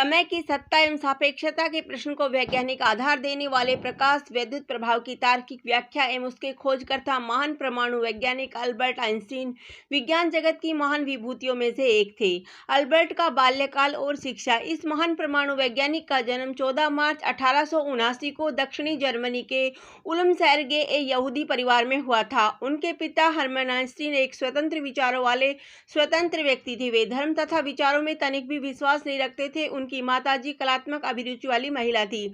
समय की सत्ता एवं सापेक्षता के प्रश्न को वैज्ञानिक आधार देने वाले प्रकाश विद्युत प्रभाव की तार्किक व्याख्या एवं उसके खोजकर्ता महान परमाणु वैज्ञानिक अल्बर्ट आइंस्टीन विज्ञान जगत की महान विभूतियों में से एक थे। अल्बर्ट का बाल्यकाल और शिक्षा। इस महान परमाणु वैज्ञानिक का जन्म 14 मार्च 1879 को दक्षिणी जर्मनी के उल्म सर्गे एक यहूदी परिवार में हुआ था। उनके पिता हर्मन आइंस्टीन एक स्वतंत्र विचारों वाले स्वतंत्र व्यक्ति थे। वे धर्म तथा विचारों में तनिक भी विश्वास नहीं रखते थे। उनकी माताजी कलात्मक अभिरुचि वाली महिला थी।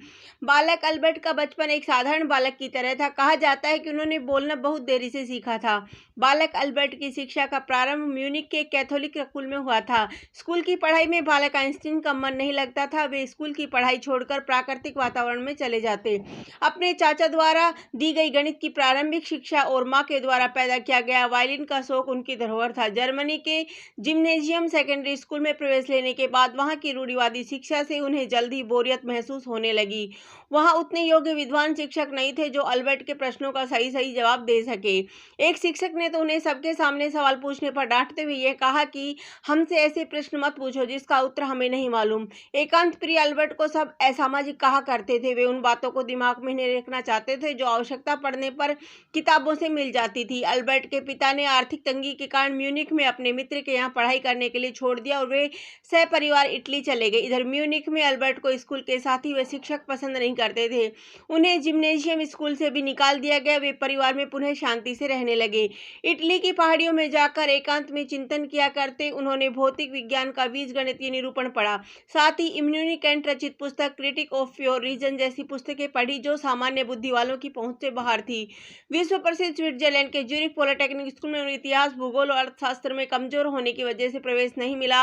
बालक अल्बर्ट का बचपन एक साधारण बालक की तरह था। कहा जाता है कि उन्होंने बोलना बहुत देरी से सीखा था। बालक अल्बर्ट की शिक्षा का प्रारंभ म्यूनिख के कैथोलिक स्कूल में हुआ था। स्कूल की पढ़ाई में बालक आइंस्टीन का मन नहीं लगता था। वे स्कूल की पढ़ाई छोड़कर प्राकृतिक वातावरण में चले जाते। अपने चाचा द्वारा दी गई गणित की प्रारंभिक शिक्षा और माँ के द्वारा पैदा किया गया वायलिन का शौक उनकी धरोहर था। जर्मनी के जिम्नेजियम सेकेंडरी स्कूल में प्रवेश लेने के बाद वहां की रूढ़िवादी शिक्षा से उन्हें जल्द ही बोरियत महसूस होने लगी। वहां उतने योग्य विद्वान शिक्षक नहीं थे जो अल्बर्ट के प्रश्नों का सही जवाब दे सके। एक शिक्षक ने तो उन्हें सबके सामने सवाल पूछने पर डांटते हुए यह कहा कि हमसे ऐसे प्रश्न मत पूछो जिसका उत्तर हमें नहीं मालूम। एकांत प्रिय अल्बर्ट को सब असामाजिक कहा करते थे। वे उन बातों को दिमाग में नहीं रखना चाहते थे जो आवश्यकता पड़ने पर किताबों से मिल जाती थी। अल्बर्ट के पिता ने आर्थिक तंगी के कारण म्यूनिख में अपने मित्र के यहाँ पढ़ाई करने के लिए छोड़ दिया और वे सहपरिवार इटली चले गए। इधर म्यूनिख में अल्बर्ट को स्कूल के साथ ही वे शिक्षक पसंद नहीं करते थे। उन्हें जिम्नेशियम स्कूल से भी निकाल दिया गया। वे परिवार में पुनः शांति से रहने लगे। इटली की पहाड़ियों में जाकर एकांत में चिंतन किया करते। उन्होंने भौतिक विज्ञान का बीजगणितीय निरूपण पढ़ा। साथ ही इम्यूनिक कैंट रचित पुस्तक क्रिटिक ऑफ प्योर रीजन जैसी पुस्तकें पढ़ी जो सामान्य बुद्धि वालों की पहुंच से बाहर थी। विश्व प्रसिद्ध स्विट्जरलैंड के ज्यूरिख पॉलिटेक्निक स्कूल में इतिहास, भूगोल और अर्थशास्त्र में कमजोर होने की वजह से प्रवेश नहीं मिला।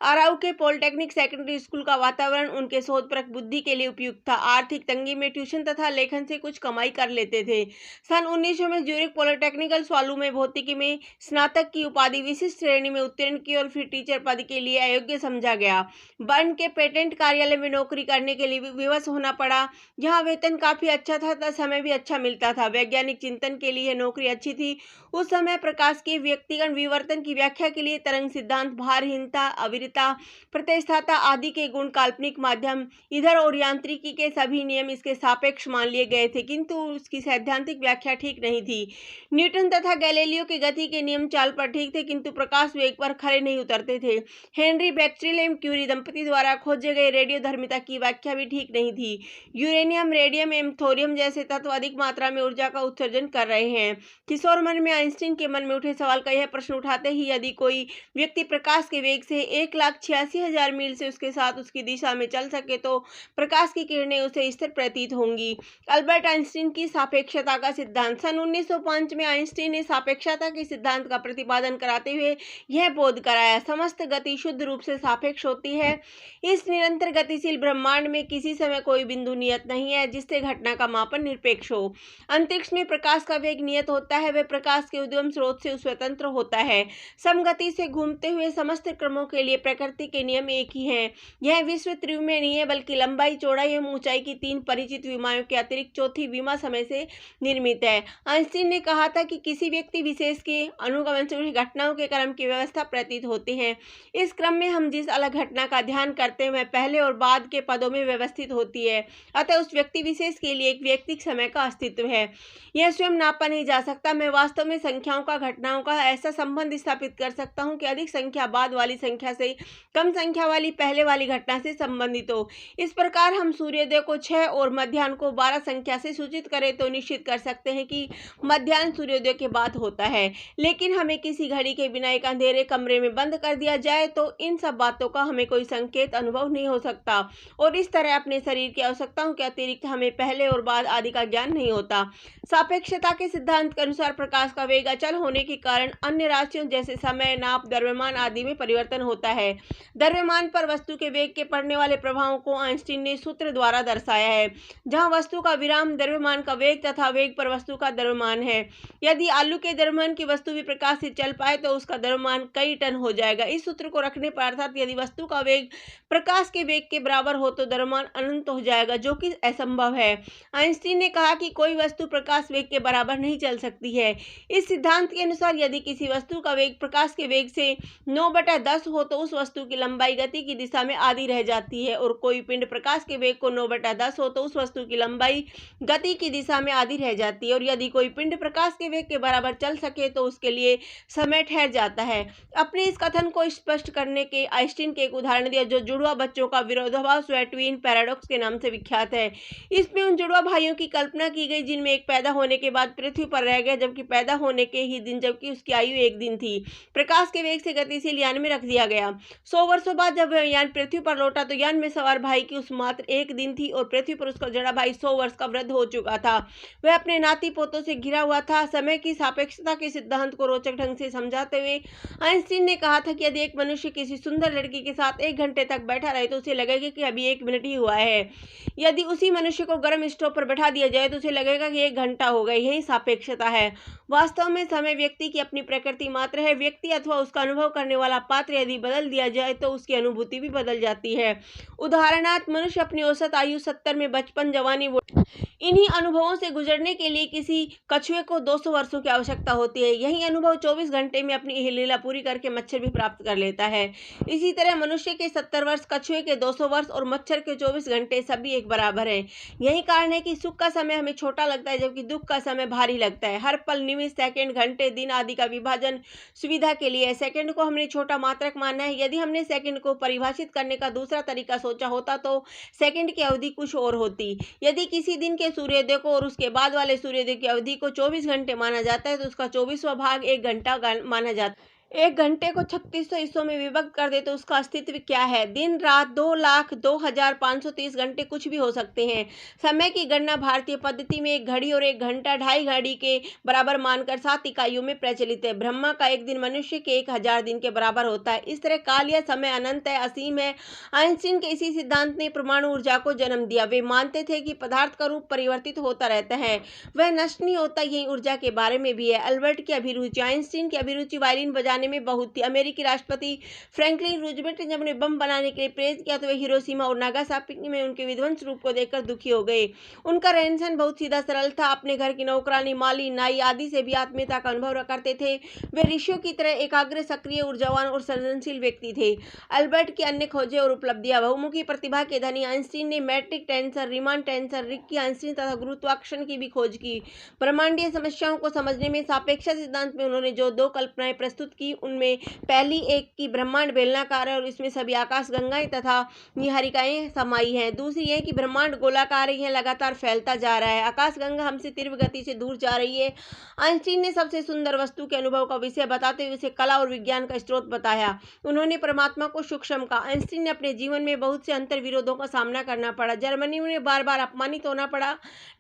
अराउ के पॉलिटेक्निक सेकेंडरी स्कूल का वातावरण उनके शोधपरक बुद्धि के लिए उपयुक्त था। आर्थिक तंगी में ट्यूशन तथा लेखन से कुछ कमाई कर लेते थे। सन 1900 में ज्यूरिख पॉलिटेक्निकल स्वालू में भौतिकी में स्नातक की उपाधि विशिष्ट श्रेणी में उत्तीर्ण की और फिर टीचर पद के लिए अयोग्य समझा गया। बर्न के पेटेंट कार्यालय में नौकरी करने के लिए विवश होना पड़ा। यहाँ वेतन काफी अच्छा था तथा समय भी अच्छा मिलता था। वैज्ञानिक चिंतन के लिए नौकरी अच्छी थी। उस समय प्रकाश के व्यक्तिगत विवर्तन की व्याख्या के लिए तरंग सिद्धांत, भारहीनता, अविरता, प्रतिष्ठाता आदि के गुण काल्पनिक माध्यम इधर और यांत्रिकी के सभी नियम इसके सापेक्ष मान लिए गए थे, किंतु उसकी सैद्धांतिक व्याख्या ठीक नहीं थी। न्यूटन तथा गैलीलियो के गति के नियम चाल पर ठीक थे, किंतु प्रकाश वेग पर खरे नहीं उतरते थे। हेनरी बेक्स्टेल एवं क्यूरी दंपति द्वारा खोजे गए रेडियोधर्मिता की व्याख्या भी ठीक नहीं थी। यूरेनियम, रेडियम एवं थोरियम जैसे तत्व अधिक मात्रा में ऊर्जा का उत्सर्जन कर रहे हैं। किशोर मन में आइंस्टीन के मन में उठे सवाल का यह प्रश्न उठाते ही यदि कोई व्यक्ति प्रकाश के वेग से 1,86,000 मील से उसके साथ उसकी दिशा में चल सके तो प्रकाश की किरणें उसे स्थिर प्रतीत होंगी। अल्बर्ट आइंस्टीन की सापेक्षता का सिद्धांत। सन 1905 में आइंस्टीन ने सापेक्षता के सिद्धांत का प्रतिपादन कराते हुए यह बोध कराया, समस्त गति शुद्ध रूप से सापेक्ष होती है। इस निरंतर गतिशील ब्रह्मांड में किसी समय कोई बिंदु नियत नहीं है जिससे घटना का मापन निरपेक्ष हो। अंतरिक्ष में प्रकाश का वेग नियत होता है, वह प्रकाश के उद्गम स्रोत से स्वतंत्र होता है। समगति से घूमते हुए समस्त क्रमों के लिए प्रकृति के नियम एक ही हैं। यह विश्व त्रिविमीय नहीं है बल्कि लंबाई, चौड़ाई एवं ऊंचाई की 3 परिचित विमाओं के अतिरिक्त चौथी विमा समय से निर्मित है। आइंस्टीन ने कहा था कि किसी व्यक्ति विशेष के अनुगमन से उन्हें घटनाओं के क्रम की व्यवस्था प्रतीत होती है। इस क्रम में हम जिस अलग घटना का ध्यान करते हैं वह पहले और बाद के पदों में व्यवस्थित होती है। अतः उस व्यक्ति विशेष के लिए एक व्यक्तिक समय का अस्तित्व है। यह स्वयं नापा नहीं जा सकता। मैं वास्तव में संख्याओं का, घटनाओं का ऐसा संबंध स्थापित कर सकता हूं कि अधिक संख्या बाद वाली संख्या से कम संख्या वाली पहले वाली घटना से संबंधित हो। इस प्रकार हम सूर्योदय को 6 और मध्याह्न को 12 संख्या से सूचित करें तो निश्चित कर सकते हैं कि मध्याह्न सूर्योदय के बाद होता है। लेकिन हमें किसी घड़ी के बिना एक अंधेरे कमरे में बंद कर दिया जाए तो इन सब बातों का हमें कोई संकेत अनुभव नहीं हो सकता और इस तरह अपने शरीर की आवश्यकताओं के अतिरिक्त हमें पहले और बाद आदि का ज्ञान नहीं होता। सापेक्षता के सिद्धांत के अनुसार प्रकाश का वेग अचल होने के कारण अन्य राशियों जैसे समय, नाप, द्रव्यमान आदि में परिवर्तन होता है। द्रव्यमान पर वस्तु के वेग के पड़ने वाले प्रभावों को आइंस्टीन ने सूत्र द्वारा दर्शाया है, जहां वस्तु का विराम द्रव्यमान का वेग तथा वेग पर वस्तु का द्रव्यमान है। यदि आलू के द्रव्यमान की वस्तु भी प्रकाश से चल पाए तो उसका द्रव्यमान कई टन हो जाएगा। इस सूत्र को रखने पर अर्थात यदि वस्तु का वेग प्रकाश के वेग के बराबर हो तो द्रव्यमान अनंत हो जाएगा, जो कि असंभव है। आइंस्टीन ने कहा कि कोई वस्तु प्रकाश वेग के बराबर नहीं चल सकती है। इस सिद्धांत के अनुसार यदि किसी वस्तु का वेग प्रकाश के वेग से 9/10 हो तो उस वस्तु की लंबाई गति की दिशा में आधी रह जाती है और कोई पिंड प्रकाश के वेग को 9/10 हो तो उस वस्तु की लंबाई गति की दिशा में आधी रह जाती है, और यदि कोई पिंड प्रकाश के वेग के बराबर चल सके तो उसके लिए समय ठहर जाता है। अपने इस कथन को स्पष्ट करने के आइंस्टीन के एक उदाहरण दिया जो जुड़वा बच्चों का विरोधाभास या ट्विन पैराडॉक्स के नाम से विख्यात है। इसमें उन जुड़वा भाइयों की कल्पना की गई जिनमें एक पैदा होने के बाद पृथ्वी पर रह गया जबकि पैदा होने के ही दिन जबकि उसकी आयु 1 दिन थी। प्रकाश के वेग से गतिशील यान में रख दिया गया। 100 वर्षों बाद जब वह यान पृथ्वी पर लौटा तो यान में सवार भाई की उस मात्र 1 दिन थी और पृथ्वी पर उसका जड़ा भाई 100 वर्ष का वृद्ध हो चुका था। वह अपने नाती पोतों से घिरा हुआ था। समय की सापेक्षता के सिद्धांत को रोचक ढंग से समझाते हुए आइंस्टीन ने कहा था कि यदि एक मनुष्य किसी सुंदर लड़की के साथ 1 घंटे तक बैठा रहे तो उसे लगेगा कि अभी 1 मिनट ही हुआ है। यदि उसी मनुष्य को गर्म स्टोव पर बैठा दिया जाए तो उसे लगेगा कि 1 घंटा हो गया। यही सापेक्षता है। वास्तव में समय व्यक्ति की अपनी प्रकृति मात्र है। व्यक्ति अथवा उसका अनुभव करने वाला पात्र यदि बदल दिया जाए तो उसकी अनुभूति भी बदल जाती है। उदाहरणार्थ मनुष्य अपनी औसत आयु 70 में बचपन, जवानी, इन्हीं अनुभवों से गुजरने के लिए किसी कछुए को 200 वर्षों की आवश्यकता होती है। यही अनुभव 24 घंटे में अपनी लीला पूरी करके मच्छर भी प्राप्त कर लेता है। इसी तरह मनुष्य के 70 वर्ष, कछुए के 200 वर्ष और मच्छर के 24 घंटे सभी एक बराबर हैं। यही कारण है कि सुख का समय हमें छोटा लगता है जबकि दुख का समय भारी लगता है। हर पल, निमिष, सेकंड, घंटे, दिन आदि का विभाजन सुविधा के लिए है। सेकंड को हमने छोटा मात्रक माना है। यदि हमने सेकंड को परिभाषित करने का दूसरा तरीका सोचा होता तो सेकंड की अवधि कुछ और होती। यदि किसी दिन के सूर्योदय को और उसके बाद वाले सूर्योदय की अवधि को 24 घंटे माना जाता है तो उसका 24वां भाग 1 घंटा माना जाता है। 1 घंटे को 3600 हिस्सों में विभक्त कर दे तो उसका अस्तित्व क्या है? दिन, रात, 2,02,530 घंटे कुछ भी हो सकते हैं। समय की गणना भारतीय पद्धति में 1 घड़ी और 1 घंटा 2.5 घड़ी के बराबर मानकर 7 इकाइयों में प्रचलित है। ब्रह्मा का 1 दिन मनुष्य के 1000 दिन के बराबर होता है। इस तरह काल या समय अनंत है, असीम है। आइंस्टीन के इसी सिद्धांत ने परमाणु ऊर्जा को जन्म दिया। वे मानते थे कि पदार्थ का रूप परिवर्तित होता रहता है, वह नष्ट नहीं होता। यही ऊर्जा के बारे में भी है। अल्बर्ट की अभिरुचि। आइंस्टीन की अभिरुचि वायलिन बजाने में बहुत थी। अमेरिकी राष्ट्रपति फ्रैंकलिन रूजवेल्ट ने जब उन्हें बम बनाने के लिए प्रेरित किया तो वे हिरोशिमा और नागासाकी में उनके विध्वंस रूप को देखकर दुखी हो गए। उनका रहन सहन बहुत सीधा सरल था। अपने घर की नौकरानी, माली, नाई आदि से भी आत्मीयता का अनुभव करते थे। वे ऋषियों की तरह एकाग्र, सक्रिय, ऊर्जावान और सृजनशील व्यक्ति थे। अल्बर्ट की अन्य खोजें और उपलब्धियां। बहुमुखी प्रतिभा के धनी आइंस्टीन ने metric tensor, Riemann tensor, Ricci Einstein तथा गुरुत्वाकर्षण की भी खोज की। ब्रह्मांडीय समस्याओं को समझने में सापेक्षता सिद्धांत में उन्होंने जो 2 कल्पनाएं प्रस्तुत की उनमें पहली एक की ब्रह्मांड बेलनाकार है और इसमें सभी आकाशगंगाएं तथा निहारिकाएं समाई हैं। दूसरी यह कि ब्रह्मांड गोलाकार है, यह लगातार फैलता जा रहा है। आकाशगंगा हमसे तीव्र गति से दूर जा रही है। आइंस्टीन ने सबसे सुंदर वस्तु के अनुभव का विषय बताते हुए इसे कला और विज्ञान का स्रोत बताया। उन्होंने परमात्मा को सूक्ष्म कहा। आइंस्टीन ने अपने जीवन में बहुत से अंतर्विरोधों का सामना करना पड़ा। जर्मनी में बार बार अपमानित होना पड़ा।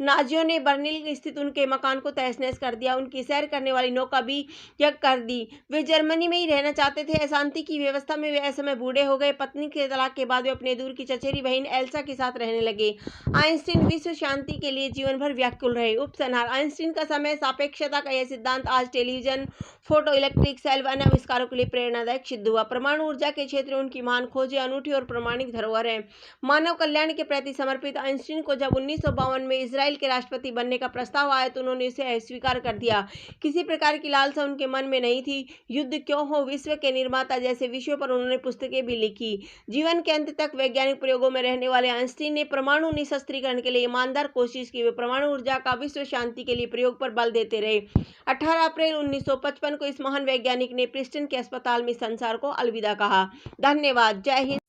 नाजियों ने बर्लिन स्थित उनके मकान को तहस नहस कर दिया। उनकी सैर करने वाली नौका भी यज्ञ कर दी। वे जर्मनी में ही रहना चाहते थे। अशांति की व्यवस्था में वे असमय बूढ़े हो गए। पत्नी के तलाक के बाद वे अपने दूर की चचेरी बहन एल्सा के साथ रहने लगे। आइंस्टीन विश्व शांति के लिए जीवन भर व्याकुल रहे। उपसंहार। आइंस्टीन का समय सापेक्षता का यह सिद्धांत आज टेलीविजन, फोटो इलेक्ट्रिक सेल व अन्य आविष्कारों के लिए प्रेरणादायक सिद्ध हुआ। परमाणु ऊर्जा के क्षेत्र में उनकी महान खोजें अनूठी और प्रमाणिक धरोहर है। मानव कल्याण के प्रति समर्पित आइंस्टीन को जब 1952 में इजराइल के राष्ट्रपति बनने का प्रस्ताव आया तो उन्होंने इसे अस्वीकार कर दिया। किसी प्रकार की लालसा उनके मन में नहीं थी। युद्ध क्यों हो, विश्व के निर्माता जैसे विषयों पर उन्होंने पुस्तकें भी लिखी। जीवन के अंत तक वैज्ञानिक प्रयोगों में रहने वाले आइंस्टीन ने परमाणु निशस्त्रीकरण के लिए ईमानदार कोशिश की। वे परमाणु ऊर्जा का विश्व शांति के लिए प्रयोग पर बल देते रहे। 18 अप्रैल 1955 को इस महान वैज्ञानिक ने प्रिंसटन के अस्पताल में संसार को अलविदा कहा। धन्यवाद। जय हिंद।